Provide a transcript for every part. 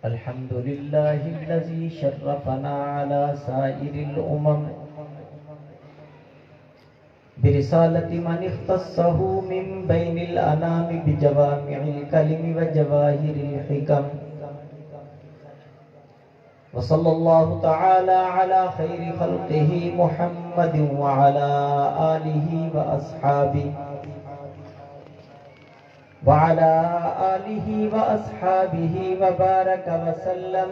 الحمد لله الذي شرفنا على سائر الأمم برسالة من اختصه من بين الأنام بجوامع الكلم وجواهر الحكم وصلى الله تعالى على خير خلقه محمد وعلى آله وأصحابه وبارك وسلم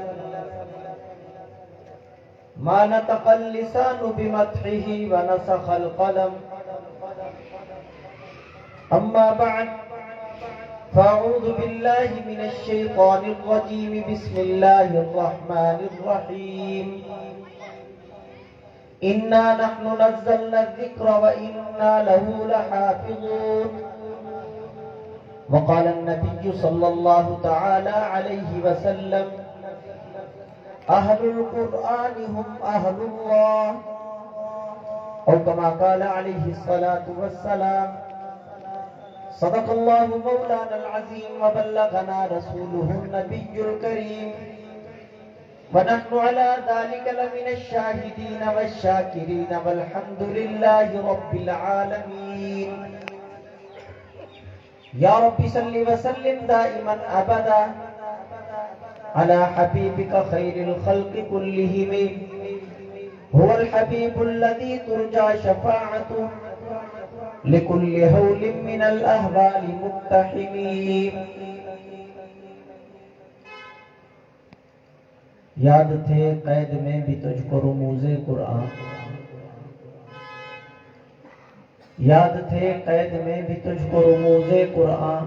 ما نطق اللسان بمدحه ونسخ القلم أما بعد فأعوذ بالله من الشيطان الرجيم بسم الله الرحمن الرحيم إنا نحن نزلنا الذكر وإنا له لحافظون وقال النبي صلى الله تعالى عليه وسلم أهل القرآن هم أهل الله أو كما قال عليه الصلاة والسلام صدق الله مولانا العظيم وبلغنا رسوله النبي الكريم ونحن على ذلك لمن الشاهدين والشاكرين والحمد لله رب العالمين یا رب صل وسلم دائما ابدا على حبيبك خير الخلق كلهم هو الحبيب الذي ترجى شفاعته لكل هول من الأهوال مقتحم یاد تھے قید میں بھی تجھ کو رموز قرآن یاد تھے قید میں بھی تجھ کو رموز قرآن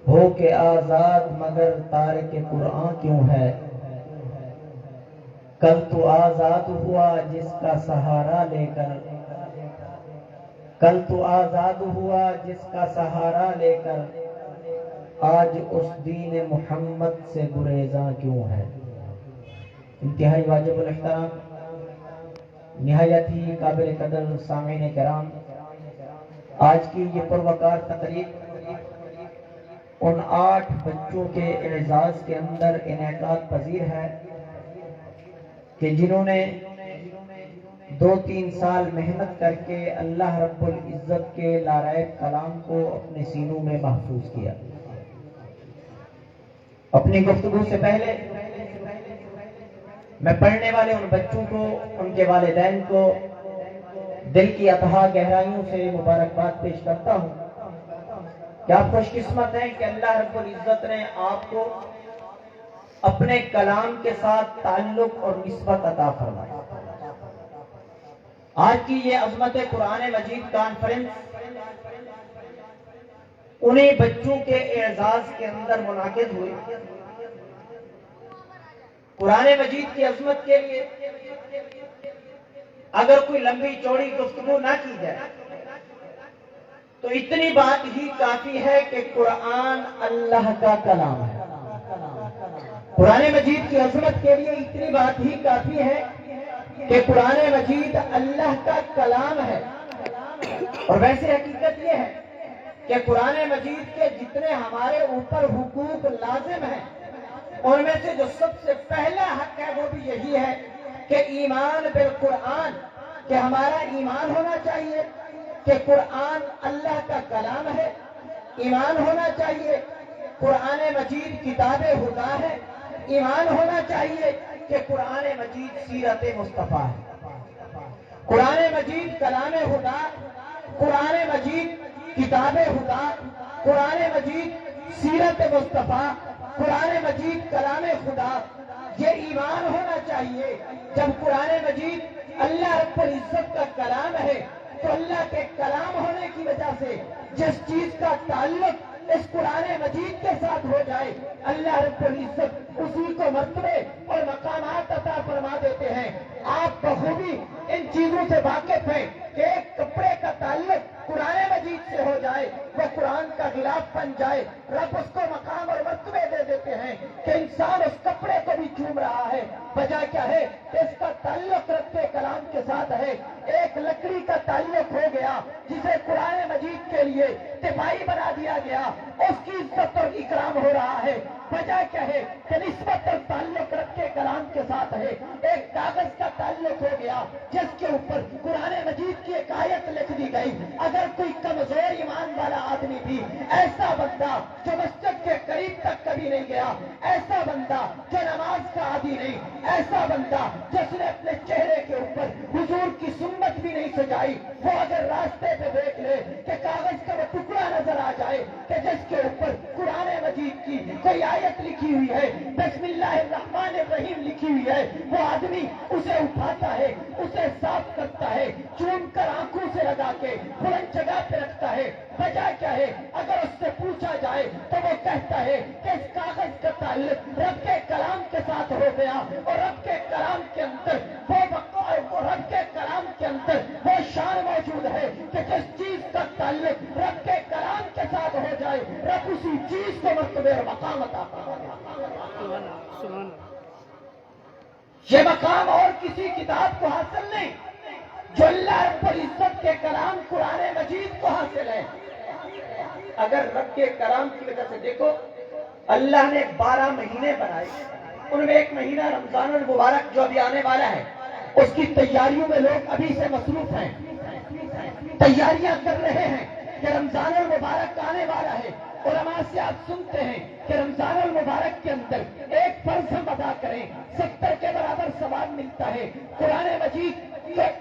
ہو کے آزاد مگر تارک قرآن کیوں ہے کل تو آزاد ہوا جس کا سہارا لے کر کل تو آزاد ہوا جس کا سہارا لے کر آج اس دین محمد سے گریزاں کیوں ہے انتہائی واجب الاحترام نہایت ہی قابل قدر سامعین کرام آج کی یہ پروقار تقریب ان 8 بچوں کے اعزاز کے اندر انعقاد پذیر ہے کہ جنہوں نے 2-3 سال محنت کر کے اللہ رب العزت کے لارائب کلام کو اپنے سینوں میں محفوظ کیا. اپنی گفتگو سے پہلے میں پڑھنے والے ان بچوں کو ان کے والدین کو دل کی اتھاہ گہرائیوں سے مبارکباد پیش کرتا ہوں کہ آپ خوش قسمت ہیں کہ اللہ رب العزت نے آپ کو اپنے کلام کے ساتھ تعلق اور نسبت عطا فرمایا. آج کی یہ عظمت قرآن مجید کانفرنس انہیں بچوں کے اعزاز کے اندر منعقد ہوئی. قرآن مجید کی عظمت کے لیے اگر کوئی لمبی چوڑی گفتگو نہ کی جائے تو اتنی بات ہی کافی ہے کہ قرآن اللہ کا کلام ہے. قرآن مجید کی عظمت کے لیے اتنی بات ہی کافی ہے کہ قرآن مجید اللہ کا کلام ہے. اور ویسے حقیقت یہ ہے کہ قرآن مجید کے جتنے ہمارے اوپر حقوق لازم ہیں ان میں سے جو سب سے پہلا حق ہے وہ بھی یہی ہے کہ ایمان بالقرآن، کہ ہمارا ایمان ہونا چاہیے کہ قرآن اللہ کا کلام ہے. ایمان ہونا چاہیے قرآن مجید کتاب خدا ہے. ایمان ہونا چاہیے کہ قرآن مجید سیرت مصطفیٰ ہے. قرآن مجید کلام خدا، قرآن مجید کتاب خدا، قرآن مجید سیرت مصطفیٰ، قرآن مجید کلام خدا، یہ ایمان ہونا چاہیے. جب قرآن مجید اللہ رب العزت کا کلام ہے تو اللہ کے کلام ہونے کی وجہ سے جس چیز کا تعلق اس قرآن مجید کے ساتھ ہو جائے اللہ رب العزت اسی کو مرتبے اور مقامات عطا فرما دیتے ہیں. آپ بخوبی ان چیزوں سے واقف ہیں کہ ایک کپڑے کا تعلق قرآن مجید سے ہو جائے وہ قرآن کا غلاف بن بن جائے رب اس کو مقام اور مرتبے دے دیتے ہیں کہ انسان اس کپڑے کو بھی چوم رہا ہے. وجہ کیا ہے کہ اس کا تعلق رب کے کلام کے ساتھ ہے. ایک لکڑی کا تعلق ہو گیا جسے قرآن مجید کے لیے دفاعی بنا دیا گیا, اس کی عزت اور اکرام ہو رہا ہے. وجہ کیا ہے کہ نسبت اور تعلق رب کے کلام کے ساتھ ہے. ایک کاغذ کا تعلق ہو گیا جس کے اوپر قرآن مجید کی ایک آیت لکھ دی گئی. اگر کوئی کمزور ایمان والا آدمی بھی, ایسا بندہ جو مسجد کے قریب تک کبھی نہیں گیا, ایسا بندہ جو نماز کا عادی نہیں, ایسا بندہ جس نے اپنے چہرے کے اوپر حضور کی سنت بھی نہیں سجائی, وہ اگر راستے پہ دیکھ لے کہ کاغذ کا وہ ٹکڑا نظر آ جائے کہ جس کے اوپر قرآن مجید کی کوئی آیت لکھی ہوئی ہے, بسم اللہ الرحمن الرحیم لکھی ہوئی ہے, وہ آدمی اسے اٹھاتا ہے, اسے صاف کرتا ہے, چوم کر آنکھوں سے لگا کے بلند جگہ پہ رکھتا ہے. وجہ کیا ہے؟ اگر اس سے پوچھا جائے تو وہ کہتا ہے کہ اس کاغذ کا تعلق رب کے کلام کے ساتھ ہو گیا, اور رب کے کلام کے اندر وہ رب کے کلام کے اندر وہ شان موجود ہے کہ جس چیز کا تعلق رب کے کلام کے ساتھ ہو جائے, رب اسی چیز کو مرتبہ اور مقام عطا فرماتا ہے. یہ مقام اور کسی کتاب کو حاصل نہیں, جو اللہ رب العزت کے کلام قرآن مجید کو حاصل ہے. اگر رب کے کلام کی وجہ سے دیکھو, اللہ نے 12 مہینے بنائے, ان میں ایک مہینہ رمضان المبارک جو ابھی آنے والا ہے, اس کی تیاریوں میں لوگ ابھی سے مصروف ہیں, تیاریاں کر رہے ہیں کہ رمضان المبارک آنے والا ہے. علماء سے آپ سنتے ہیں کہ رمضان المبارک کے اندر ایک فرض ہم ادا کریں 70 کے برابر ثواب ملتا ہے. قرآن مجید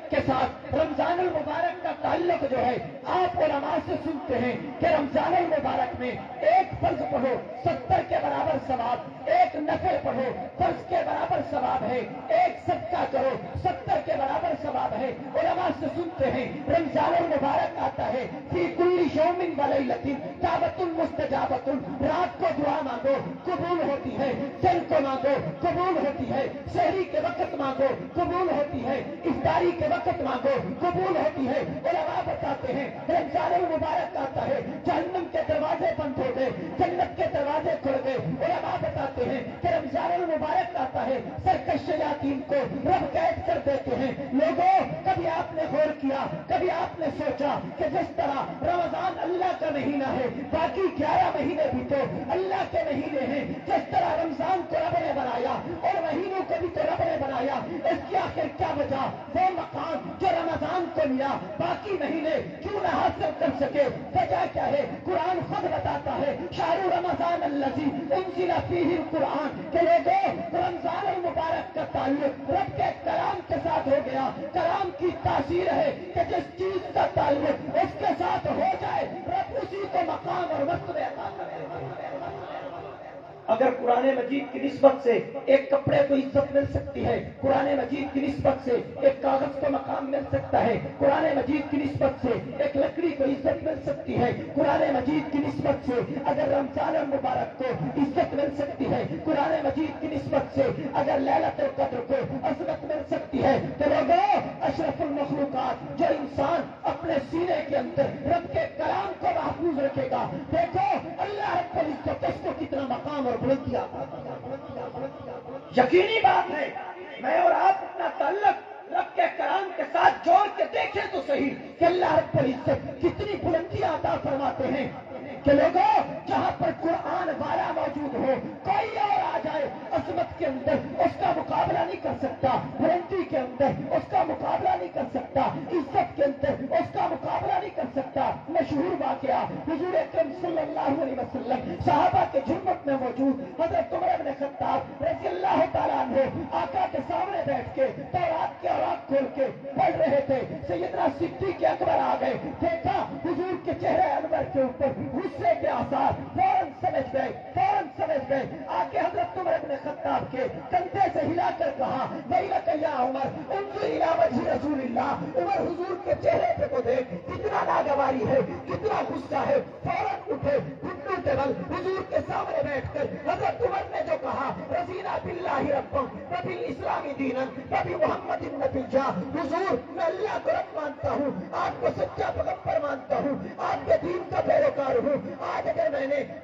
کے ساتھ رمضان المبارک کا تعلق جو ہے, آپ علماء سے سنتے ہیں کہ رمضان المبارک میں ایک فرض پڑھو 70 کے برابر ثواب, ایک نفل پڑھو فرض کے برابر ثواب ہے, ایک صدقہ کرو 70 کے برابر ثواب ہے. علماء سے سنتے ہیں رمضان المبارک آتا ہے, فی کل یوم و لیلۃ دعوۃ مستجابۃ, رات کو دعا مانگو قبول ہوتی ہے, دن کو مانگو قبول ہوتی ہے, سحری کے وقت مانگو قبول ہوتی ہے, افطاری کے وقت مانگو قبول ہوتی ہے. علماء بتاتے ہیں رمضان المبارک آتا ہے, جہنم کے دروازے بند ہو گئے, جنت کے دروازے کھل گئے. علماء بتاتے ہیں کہ رمضان المبارک آتا ہے, سرکش شیاطین کو رب قید کر دیتے ہیں. لوگوں, کبھی آپ نے غور کیا, کبھی آپ نے سوچا کہ جس طرح رمضان اللہ کا مہینہ ہے, باقی 11 مہینے بھی تو اللہ کے مہینے ہیں, جس طرح رمضان کو رب نے بنایا اور مہینوں کو بھی تو رب نے بنایا, اس کی آخر کیا وجہ؟ وہ مقام جو رمضان کو ملا باقی مہینے کیوں نہ حاصل کر سکے؟ وجہ کیا ہے؟ قرآن خود بتاتا ہے شہر رمضان الذی انزل فیہ القرآن, کہ لوگوں رمضان المبارک کا تعلق رب کے کلام کے ساتھ ہو گیا. کلام کی تاثیر ہے کہ جس چیز کا تعلق اس کے ساتھ ہو جائے رب اسی کو مقام اور مرتبہ عطا کرے. اگر قرآن مجید کی نسبت سے ایک کپڑے کو عزت مل سکتی ہے, قرآن مجید کی نسبت سے ایک کاغذ کو مقام مل سکتا ہے, قرآن مجید کی نسبت سے ایک لکڑی کو عزت مل سکتی ہے, قرآن مجید کی نسبت سے اگر رمضان المبارک کو عزت مل سکتی ہے, قرآن مجید کی نسبت سے اگر لیلۃ القدر کو عظمت مل سکتی ہے, تو لوگوں اشرف المخلوقات جو انسان اپنے سینے کے اندر رب کے کلام کو محفوظ رکھے گا, دیکھو اللہ رب العزت اس کو کتنا مقام اور بلندی عطا کرے. یقینی بات ہے, میں اور آپ اپنا تعلق رب کے کلام کے ساتھ جوڑ کے دیکھیں تو صحیح کہ اللہ رب العزت کتنی بلندی عطا فرماتے ہیں. کہ لوگوں, جہاں پر قرآن والا موجود ہو, کوئی اور آ جائے عظمت کے اندر اس کا مقابلہ نہیں کر سکتا, بلندی کے اندر اس کا مقابلہ نہیں کر سکتا, عزت کے اندر اس کا مقابلہ نہیں کر سکتا. مشہور واقعہ حضور اکرم صلی اللہ علیہ وسلم صحابہ کے جمت میں موجود حضرت عمر بن خطاب رضی اللہ تعالیٰ عنہ آقا کے سامنے بیٹھ کے تورات کے اوراق کھول کے پڑھ رہے تھے. سیدنا صدیق اکبر آ گئے, دیکھا حضور کے چہرے انور کے اوپر غصے کے آثار, فوراً سمجھ گئے. آگے حضرت عمر بن خطاب کے کندھے سے ہلا کر کہا, ویلک یا عمر انظر الی وجہ رسول اللہ, عمر حضور کے چہرے پہ کو دیکھ, کتنا ناگواری ہے, کتنا غصہ ہے. فوراً اٹھے, گھٹنوں کے بل حضور کے سامنے بیٹھ کر حضرت عمر نے جو کہا, رضینا باللہ ربا وبالاسلام دینا وبمحمد النبی جا, حضور میں اللہ کو رب مانتا ہوں, آپ کو سچا پیغمبر مانتا ہوں, آپ کے دین کا پیروکار ہوں. آج اگر میں نے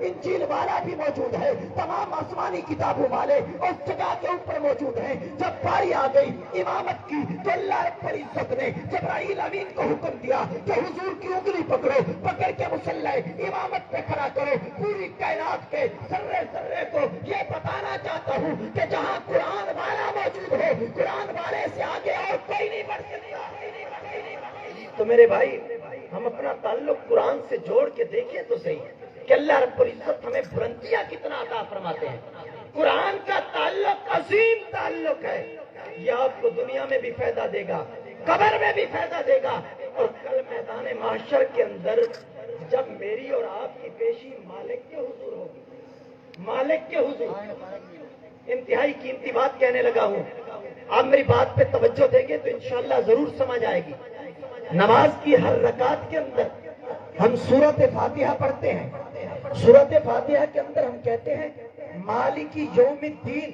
انجیل والا بھی موجود ہے، تمام آسمانی کتابوں والے اس جگہ کے اوپر موجود ہیں۔ جب باری آ گئی امامت کی تو اللہ رب العزت نے جبرائیل امین کو حکم دیا کہ حضور کی انگلی پکڑو، پکڑ کے مسلح امامت پہ کھڑا کرو۔ پوری کائنات کے ذرے ذرے کو یہ بتانا چاہتا ہوں کہ جہاں قرآن والا موجود ہو، قرآن والے سے آگے اور کوئی نہیں بڑھ سکتا۔ تو میرے بھائی، ہم اپنا تعلق قرآن سے جوڑ کے دیکھیں تو صحیح کہ اللہ رب العزت ہمیں بلندیاں کتنا عطا فرماتے ہیں۔ قرآن کا تعلق عظیم تعلق ہے، یہ آپ کو دنیا میں بھی فائدہ دے گا، قبر میں بھی فائدہ دے گا، اور کل میدان محشر کے اندر جب میری اور آپ کی پیشی مالک کے حضور ہوگی، مالک کے حضور۔ انتہائی قیمتی بات کہنے لگا ہوں، آپ میری بات پہ توجہ دیں گے تو انشاءاللہ ضرور سمجھ آئے گی۔ نماز کی ہر رکعت کے اندر ہم سورۃ فاتحہ پڑھتے ہیں، سورۃ فاتحہ کے اندر ہم کہتے ہیں مالک یوم الدین،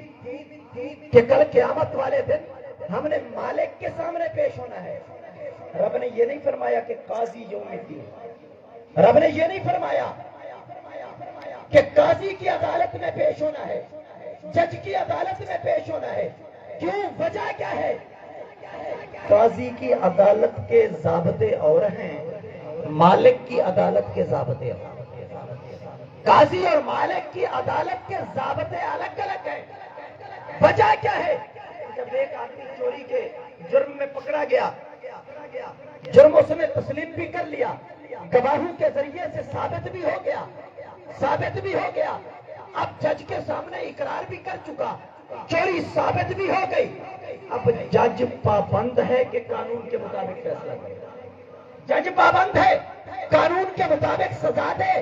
کہ کل قیامت والے دن ہم نے مالک کے سامنے پیش ہونا ہے۔ رب نے یہ نہیں فرمایا کہ قاضی یوم الدین، رب نے یہ نہیں فرمایا کہ قاضی کی عدالت میں پیش ہونا ہے، جج کی عدالت میں پیش ہونا ہے۔ کیوں؟ وجہ کیا ہے؟ قاضی کی عدالت کے ضابطے اور ہیں، مالک کی عدالت کے ضابطے اور۔ قاضی اور مالک کی عدالت کے ضابطے الگ الگ ہیں۔ وجہ کیا ہے؟ جب ایک آدمی چوری کے جرم میں پکڑا گیا، جرم اس نے تسلیم بھی کر لیا، گواہوں کے ذریعے سے ثابت بھی ہو گیا، ثابت بھی ہو گیا، اب جج کے سامنے اقرار بھی کر چکا، چوری ثابت بھی ہو گئی، اب جج پابند ہے کہ قانون کے مطابق فیصلہ کرے۔ جج پابند ہے، قانون کے مطابق سزا دے،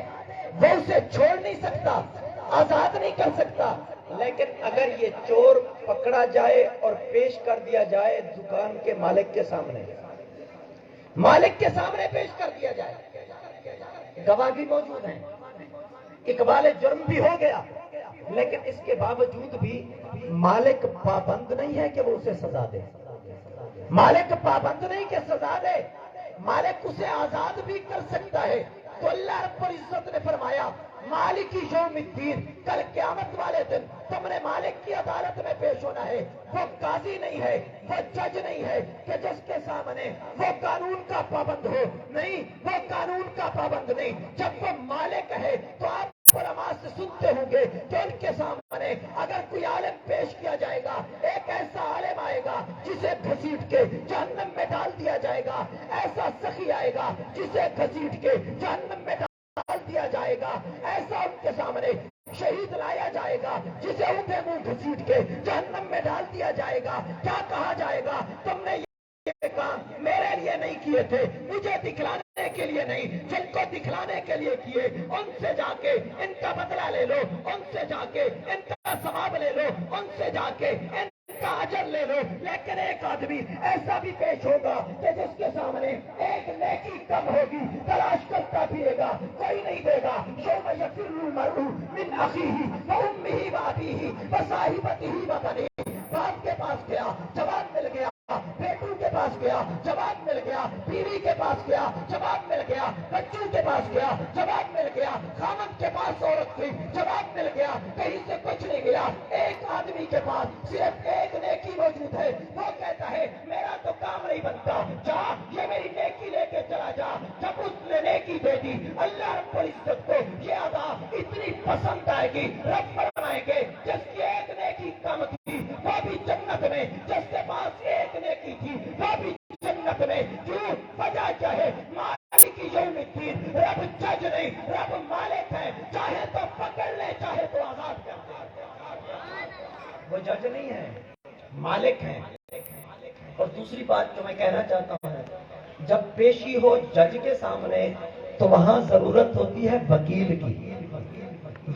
وہ اسے چھوڑ نہیں سکتا، آزاد نہیں کر سکتا۔ لیکن اگر یہ چور پکڑا جائے اور پیش کر دیا جائے دکان کے مالک کے سامنے، مالک کے سامنے پیش کر دیا جائے، گواہ بھی موجود ہیں، اقبال جرم بھی ہو گیا، لیکن اس کے باوجود بھی مالک پابند نہیں ہے کہ وہ اسے سزا دے، مالک پابند نہیں کہ سزا دے، مالک اسے آزاد بھی کر سکتا ہے۔ تو اللہ رب العزت نے فرمایا مالک یوم الدین، کل قیامت والے دن تم نے مالک کی عدالت میں پیش ہونا ہے۔ وہ قاضی نہیں ہے، وہ جج نہیں ہے کہ جس کے سامنے وہ قانون کا پابند ہو، نہیں، وہ قانون کا پابند نہیں۔ جب وہ مالک ہے تو آپ فرماس سے سنتے ہوں گے کہ ان کے سامنے اگر کوئی عالم پیش کیا جائے گا، ایک ایسا عالم آئے گا جسے گھسیٹ کے جہنم میں ڈال دیا جائے گا، ایسا سخی آئے گا جسے گھسیٹ کے جہنم میں ڈال دیا جائے گا، ایسا ان کے سامنے شہید لایا جائے گا جسے اونٹے منہ گھسیٹ کے جہنم میں ڈال دیا جائے گا۔ کیا کہا جائے گا؟ تم نے یہ کام میرے لیے نہیں کیے تھے، مجھے دکھلانے کے لیے نہیں، جن کو دکھلانے کے لیے کیے ان سے جا کے ان کا بدلہ لے لو، ان سے جا کے ان کا ثواب لے لو، ان سے جا کے ان کا اجر لے لو۔ لیکن ایک آدمی ایسا بھی پیش ہوگا کہ جس کے سامنے ایک نیکی کم ہوگی، تلاش کرتا پھرے گا، کوئی نہیں دے گا۔ یوم یفر المرء من اخیہ وامہ وابیہ وصاحبتہ وبنیہ، باپ کے پاس گیا، جواب مل گیا، بیٹوں کے پاس گیا، جواب مل گیا، بیوی کے پاس گیا، جواب مل گیا، بچوں کے پاس گیا، جواب مل گیا، خامد کے پاس عورت تھی، جواب مل گیا، کہیں سے کچھ نہیں گیا۔ ایک آدمی کے پاس صرف ایک نیکی موجود ہے، وہ کہتا ہے میرا تو کام نہیں بنتا، جا یہ میری نیکی لے کے چلا جا۔ جب اس نے نیکی دے دی، اللہ رب العزت کو یہ ادا اتنی پسند آئے گی، رب فرمائیں گے جس کی ایک نیکی کم تھی وہ بھی جنت میں، جس کے پاس ایک نیکی تھی وہ بھی جنت میں۔ کیوں؟ وجہ کیا ہے؟ مالک یوم الدین، رب جج نہیں، رب مالک ہے، چاہے تو پکڑ لے، چاہے تو آزاد کر دے۔ وہ جج نہیں ہے، مالک ہیں۔ اور دوسری بات جو میں کہنا چاہتا ہوں، جب پیشی ہو جج کے سامنے تو وہاں ضرورت ہوتی ہے وکیل کی،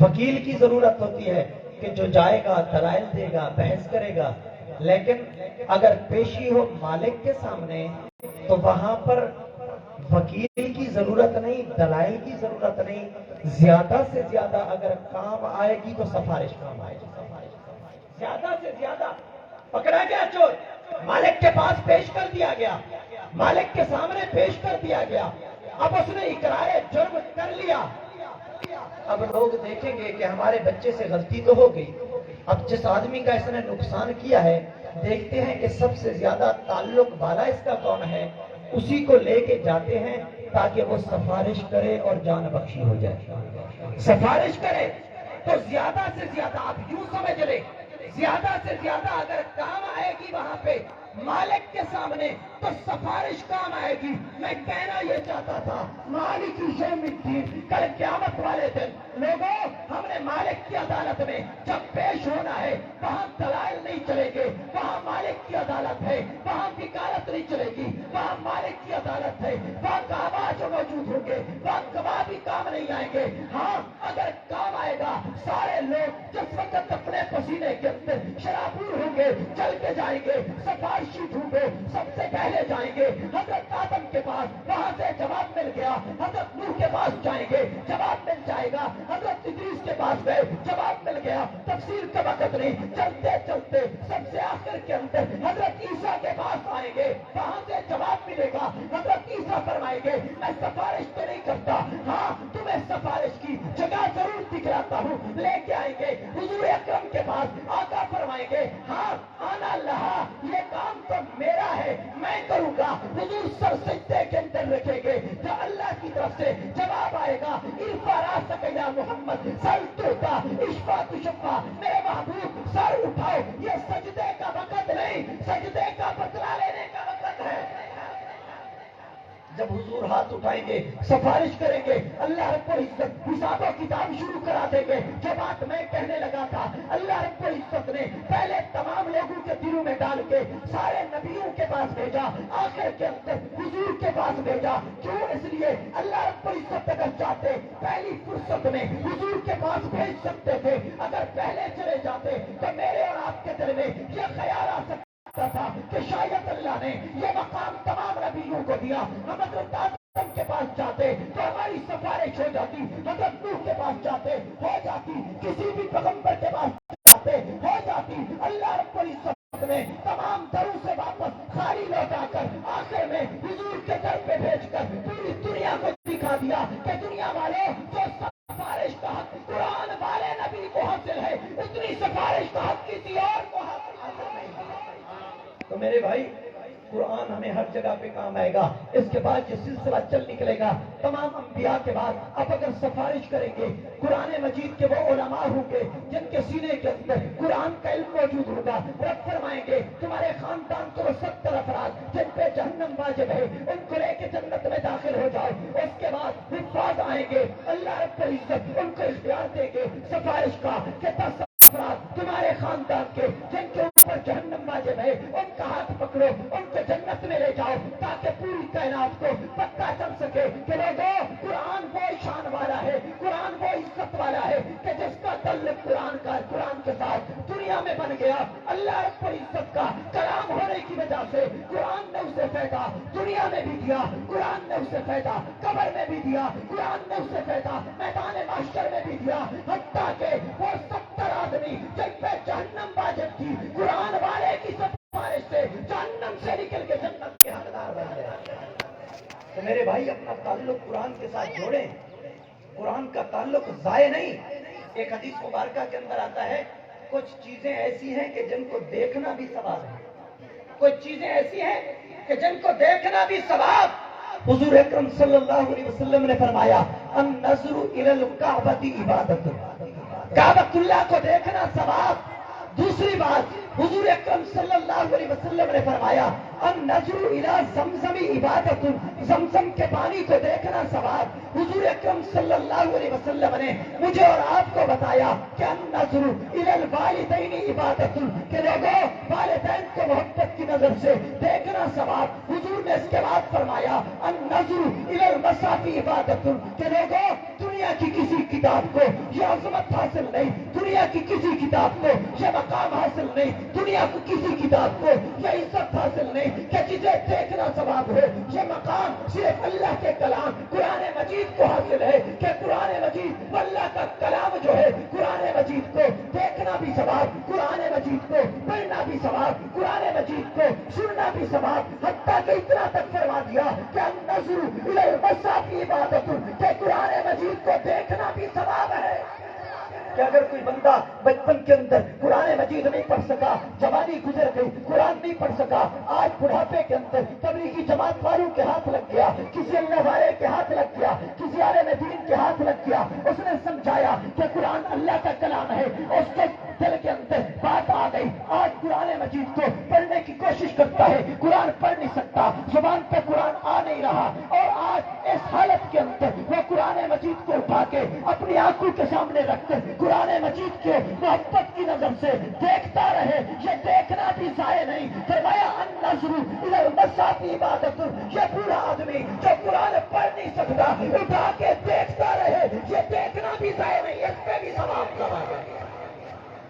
وکیل کی ضرورت ہوتی ہے کہ جو جائے گا، دلائل دے گا، بحث کرے گا۔ لیکن اگر پیشی ہو مالک کے سامنے تو وہاں پر وکیل کی ضرورت نہیں، دلائل کی ضرورت نہیں، زیادہ سے زیادہ اگر کام آئے گی تو سفارش کام آئے گی۔ زیادہ سے زیادہ پکڑا گیا چور، مالک کے پاس پیش کر دیا گیا، مالک کے سامنے پیش کر دیا گیا، اب اس نے اقرار جرم کر لیا، اب لوگ دیکھیں گے کہ ہمارے بچے سے غلطی تو ہو گئی، اب جس آدمی کا اس نے نقصان کیا ہے دیکھتے ہیں کہ سب سے زیادہ تعلق والا اس کا کون ہے، اسی کو لے کے جاتے ہیں تاکہ وہ سفارش کرے اور جان بخشی ہو جائے۔ سفارش کرے تو زیادہ سے زیادہ آپ یوں سمجھ لیں، زیادہ سے زیادہ اگر کام آئے گی وہاں پہ مالک کے سامنے تو سفارش کام آئے گی۔ میں کہنا یہ چاہتا تھا مالک یوم الدین، کل قیامت والے دن لوگوں ہم نے مالک کی عدالت میں جب پیش ہونا ہے، وہاں دلائل نہیں چلے گے، وہاں مالک کی عدالت ہے، وہاں وکالت نہیں چلے گی، وہاں مالک کی عدالت ہے، وہاں گواہ جو موجود ہوں گے وہاں گواہ بھی کام نہیں آئیں گے۔ ہاں اگر کام آئے گا سارے لوگ جس وقت اپنے پسینے کے اندر شرابور ہوں گے چل کے جائیں گے، سفارشی ڈھونڈو سب سے پہلے جائیں گے حضرت آدم کے پاس، وہاں سے جواب مل گیا حضرت نوح کے پاس جائیں گے، جواب مل جائے گا حضرت ادریس کے پاس گئے، جواب مل گیا، تفسیر کا وقت نہیں، چلتے چلتے سب سے آخر کے اندر حضرت عیسیٰ کے پاس آئیں گے، وہاں سے جواب ملے گا، حضرت عیسیٰ فرمائیں گے میں سفارش تو نہیں کرتا، ہاں تمہیں سفارش کی جگہ ضرور دکھلاتا ہوں، لے کے آئیں گے حضور اکرم کے پاس، آقا فرمائیں گے ہاں آنا لہا، یہ کام تو میرا ہے میں کروں گا، حضور سر سجدے کے اندر رکھیں گے، جو اللہ کی طرف سے جواب آئے گا ارفع راسک یا محمد سر توتا اشفا تشفا، میرے محبوب سر اٹھاؤ، یہ سجدے کا وقت نہیں، سجدے کا بدلہ لینے کا وقت ہے۔ جب حضور ہاتھ اٹھائیں گے سفارش کریں گے، اللہ رب العزت حساب و کتاب شروع کرا دیں گے۔ جو بات میں کہنے لگا تھا اللہ رب العزت نے پہلے تمام لوگوں کے دلوں میں ڈال کے سارے نبیوں کے پاس بھیجا، آخر کے اندر حضور کے پاس بھیجا، کیوں؟ اس لیے اللہ رب العزت اگر چاہتے پہلی فرصت میں حضور کے پاس بھیج سکتے تھے، اگر پہلے چلے جاتے تو میرے اور آپ کے دل میں یہ خیال آ سکتا تھا کہ شاید اللہ نے یہ مقام تمام نبیوں کو دیا، ہم حضرت آدم کے پاس جاتے تو ہماری سفارش ہو جاتی، حضرت نوح کے پاس جاتے ہو جاتی، کسی بھی پیغمبر کے پاس جاتے ہو جاتی۔ اللہ رب العزت نے تمام دروں سے واپس خالی لوٹا کر آخر میں حضور کے در پہ بھیج کر پوری دنیا کو دکھا دیا کہ دنیا والے جو سفارش کا حق قرآن والے نبی کو حاصل ہے، اتنی سفارش کا حق کسی اور کو حاصل نہیں ہے۔ تو میرے بھائی قرآن ہمیں ہر جگہ پہ کام آئے گا، اس کے بعد یہ سلسلہ چل نکلے گا تمام انبیاء کے بعد۔ اب اگر سفارش کریں گے قرآن مجید کے وہ علماء ہوں گے جن کے سینے کے اندر قرآن کا علم موجود ہوگا، رب فرمائیں گے تمہارے خاندان کو 70 افراد جن پہ جہنم واجب ہے ان کو لے کے جنت میں داخل ہو جاؤ۔ اس کے بعد حفاظ آئیں گے، اللہ رب العزت ان کو اختیار دیں گے سفارش کا کہ 10 افراد تمہارے خاندان کے جن کے اوپر جہنم واجب ہے ان کا ہاتھ پکڑو، ان کو جنت میں لے جاؤ، تاکہ پوری کائنات کو پتہ چل سکے کہ لوگوں قرآن وہ شان والا ہے، قرآن وہ عزت والا ہے کہ جس کا تعلق قرآن کے ساتھ دنیا میں بن گیا۔ اللہ رب العزت کا کلام ہونے کی وجہ سے قرآن نے اسے فائدہ دنیا میں بھی دیا، قرآن نے اسے فائدہ قبر میں بھی دیا، قرآن نے اسے فائدہ میدان محشر میں بھی دیا، حتیٰ کہ وہ 70 آدمی جن پہ جہنم واجب تھی قرآن والے کی سفارش سے جہنم سے نکل کے جنت کے حقدار بن گئے۔ تو میرے بھائی اپنا تعلق قرآن کے ساتھ جوڑیں، قرآن کا تعلق ضائع نہیں۔ ایک حدیث مبارکہ کے اندر آتا ہے کچھ چیزیں ایسی ہیں کہ جن کو دیکھنا بھی ثواب ہے، کچھ چیزیں ایسی ہیں کہ جن کو دیکھنا بھی ثواب۔ حضور اکرم صلی اللہ علیہ وسلم نے فرمایا النظر الی الکعبۃ عبادت، کعبۃ اللہ کو دیکھنا ثواب۔ دوسری بات حضور اکرم صلی اللہ علیہ وسلم نے فرمایا النظر الی زمزم عبادت، زمزم کے پانی کو دیکھنا ثواب۔ حضور اکرم صلی اللہ علیہ وسلم نے مجھے اور آپ کو بتایا کہ النظر الی الوالدین عبادت، کہ لوگوں والدین کو محبت کی نظر سے دیکھنا ثواب۔ حضور نے اس کے بعد فرمایا النظر الی المصحف عبادت، کہ لوگوں دنیا کی کسی کتاب کو یہ عظمت حاصل نہیں، دنیا کی کسی کتاب کو یہ مقام حاصل نہیں، دنیا کو کسی کتاب کو یہ عزت حاصل نہیں کہ جسے دیکھنا ثواب ہو۔ یہ مقام صرف اللہ کے کلام قرآن مجید کو حاصل ہے کہ قرآن مجید اللہ کا کلام جو ہے، قرآن مجید کو دیکھنا بھی ثواب، قرآن مجید کو پڑھنا بھی ثواب، قرآن مجید کو سننا بھی ثواب، حتیٰ کہ اتنا تک فرما دیا کہ النظر الی المصحف عبادت، کہ قرآن مجید کو دیکھنا بھی ثواب ہے۔ کہ اگر کوئی بندہ بچپن کے اندر قرآن مجید نہیں پڑھ سکا، جوانی گزر گئی قرآن نہیں پڑھ سکا، آج بڑھاپے کے اندر تبلیغی جماعت والوں کے ہاتھ لگ گیا، کسی اللہ والے کے ہاتھ لگ گیا، کسی عالم دین کے ہاتھ لگ گیا، اس نے سمجھایا کہ قرآن اللہ کا کلام ہے، اس کے دل کے اندر بات آ گئی، آج قرآن مجید کو پڑھنے کی کوشش کرتا ہے، قرآن پڑھ نہیں سکتا، زبان پہ قرآن آ نہیں رہا، اور آج اس حالت کے اندر وہ قرآن مجید کو اٹھا کے اپنی آنکھوں کے سامنے رکھ کر قرآن مجید کے محبت کی نظر سے دیکھتا رہے، یہ دیکھنا بھی ضائع نہیں۔ فرمایا النظر الی المصحف عبادت، یہ پورا آدمی جو قرآن پڑھ نہیں سکتا اٹھا کے دیکھتا رہے، یہ دیکھنا بھی ضائع نہیں، اس پہ بھی ثواب کا ہے۔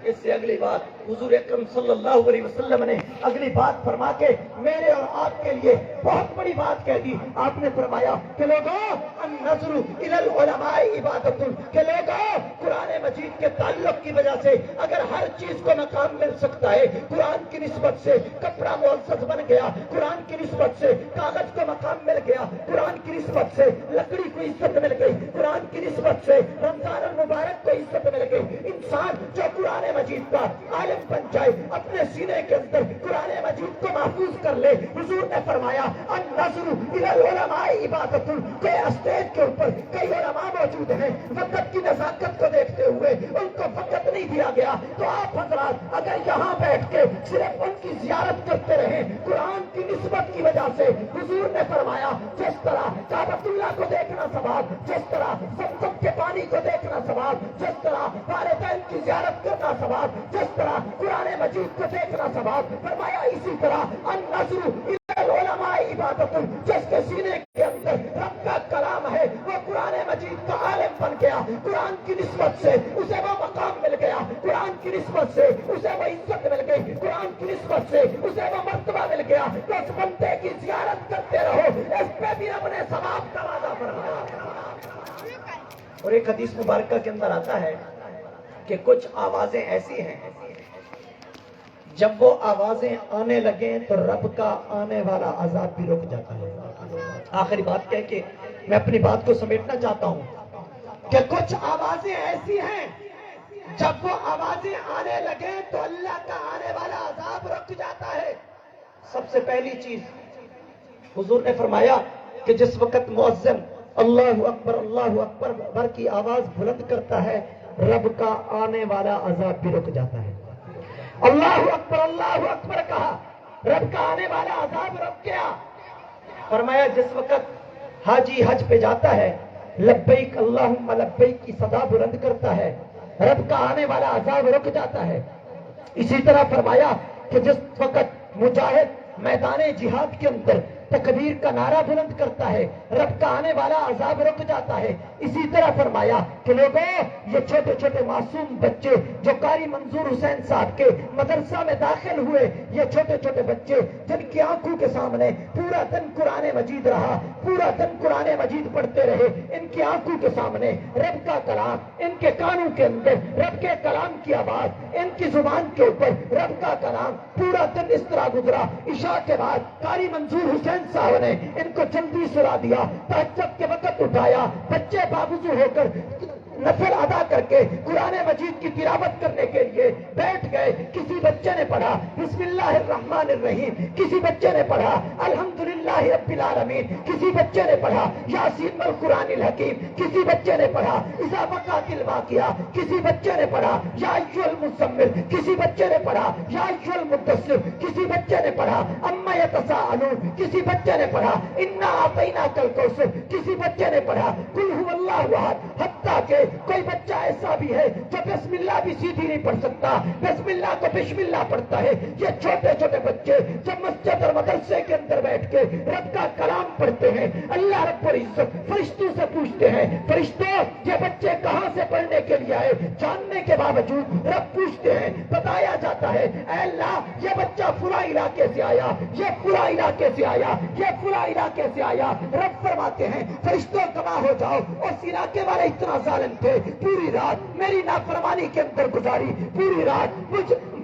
اس سے اگلی بات حضور اکرم صلی اللہ علیہ وسلم نے اگلی بات فرما کے میرے اور آپ کے لیے بہت بڑی بات کہہ دی۔ آپ نے فرمایا کہ لوگوں النظر الی العلماء عبادت، کہ لوگوں قرآن مجید کے تعلق کی وجہ سے اگر ہر چیز کو مقام مل سکتا ہے، قرآن کی نسبت سے کپڑا معزز بن گیا، قرآن کی نسبت سے کاغذ کو مقام مل گیا، قرآن کی نسبت سے لکڑی کو عزت مل گئی، قرآن کی نسبت سے رمضان المبارک کو عزت مل گئی۔ انسان جو قرآن مجید کا عالم بن جائے، اپنے سینے کے اندر قرآن مجید کو محفوظ کر لے، حضور نے فرمایا النظر الی العلماء عبادت، کہ اسٹیج کے اوپر کئی علماء موجود ہیں، وقت کی نزاکت کو دیکھتے ہوئے ان کو وقت نہیں دیا گیا، تو آپ حضرات اگر یہاں بیٹھ کے صرف ان کی زیارت کرتے رہیں قرآن کی نسبت کی وجہ سے، حضور نے فرمایا جس طرح کعبۃ اللہ کو دیکھنا ثواب، جس طرح زمزم کے پانی کو دیکھنا ثواب، جس طرح والدین کی زیارت کرنا ثواب، جس طرح قرآن مجید کو دیکھنا ثواب، فرمایا اسی طرح النظر الی العلماء عبادت، جس کے سینے کے اندر رب کا کلام ہے، وہ قرآن مجید کا عالم بن گیا، قرآن کی نسبت سے اسے وہ مقام مل گیا، قرآن کی نسبت سے اسے وہ عزت مل گئی، قرآن کی نسبت سے اسے وہ مرتبہ مل گیا، تو اس بندے کی زیارت کرتے رہو، اس پہ بھی رب نے ثواب کا وعدہ فرمایا۔ اور ایک حدیث مبارکہ کے اندر آتا ہے کہ کچھ آوازیں ایسی ہیں جب وہ آوازیں آنے لگیں تو رب کا آنے والا عذاب بھی رک جاتا ہے۔ آخری بات کہہ کے میں اپنی بات کو سمیٹنا چاہتا ہوں کہ کچھ آوازیں ایسی ہیں جب وہ آوازیں آنے لگیں تو اللہ کا آنے والا عذاب رک جاتا ہے۔ سب سے پہلی چیز حضور نے فرمایا کہ جس وقت مؤذن اللہ اکبر بھر کی آواز بلند کرتا ہے، رب کا آنے والا عذاب بھی رک جاتا ہے۔ اللہ اکبر کہا، رب کا آنے والا عذاب رک گیا۔ فرمایا جس وقت حاجی حج پہ جاتا ہے، لبیک اللہم لبیک کی صدا بلند کرتا ہے، رب کا آنے والا عذاب رک جاتا ہے۔ اسی طرح فرمایا کہ جس وقت مجاہد میدان جہاد کے اندر تکبیر کا نعرہ بلند کرتا ہے، رب کا آنے والا عذاب رک جاتا ہے۔ اسی طرح فرمایا کہ لوگوں یہ چھوٹے چھوٹے معصوم بچے جو قاری منظور حسین صاحب کے مدرسہ میں داخل ہوئے، یہ چھوٹے چھوٹے بچے جن کی آنکھوں کے سامنے پورا دن قرآن مجید رہا، پورا دن قرآن مجید پڑھتے رہے، ان کی آنکھوں کے سامنے رب کا کلام، ان کے کانوں کے اندر رب کے کلام کی آواز، ان کی زبان کے اوپر رب کا کلام، پورا دن اس طرح گزرا۔ عشاء کے بعد قاری منظور حسین صاحب نے ان کو جلدی سلا دیا، تہجد کے وقت اٹھایا، بچے باوضو ہو کر نفل ادا کر کے قرآن مجید کی تلاوت کرنے کے لیے بیٹھ گئے۔ کسی بچے نے پڑھا بسم اللہ الرحمن الرحیم، کسی بچے نے پڑھا الحمدللہ رب العالمین، کسی بچے نے پڑھا یاسین والقرآن الحکیم، کسی بچے نے پڑھا اذا وقعت الواقعہ، کسی بچے نے پڑھا یا ایھا المزمل، کسی بچے نے پڑھا یا ایھا المدثر، کسی بچے نے پڑھا اما یتساءلون، کسی بچے نے پڑھا انا اعطیناک الکوثر، کسی بچے نے پڑھا قل ھو اللہ احد، حتیٰ کہ کوئی بچہ ایسا بھی ہے جو بسم اللہ بھی سیدھی نہیں پڑھ سکتا، بسم اللہ کو بسم اللہ پڑھتا ہے۔ یہ چھوٹے چھوٹے بچے جب مسجد اور مدرسے کے اندر بیٹھ کے رب کا کلام پڑھتے ہیں، اللہ رب العزت فرشتوں سے پوچھتے ہیں، فرشتوں یہ بچے کہاں سے پڑھنے کے لیے آئے؟ جاننے کے باوجود رب پوچھتے ہیں، بتایا جاتا ہے اے اللہ یہ بچہ فلاں علاقے سے آیا، یہ فلاں علاقے سے آیا، یہ فلاں علاقے سے آیا۔ رب فرماتے ہیں فرشتوں گواہ ہو جاؤ، اس علاقے والے اتنا ظالم تھے، پوری رات میری نافرمانی کے اندر گزاری، پوری رات مجھ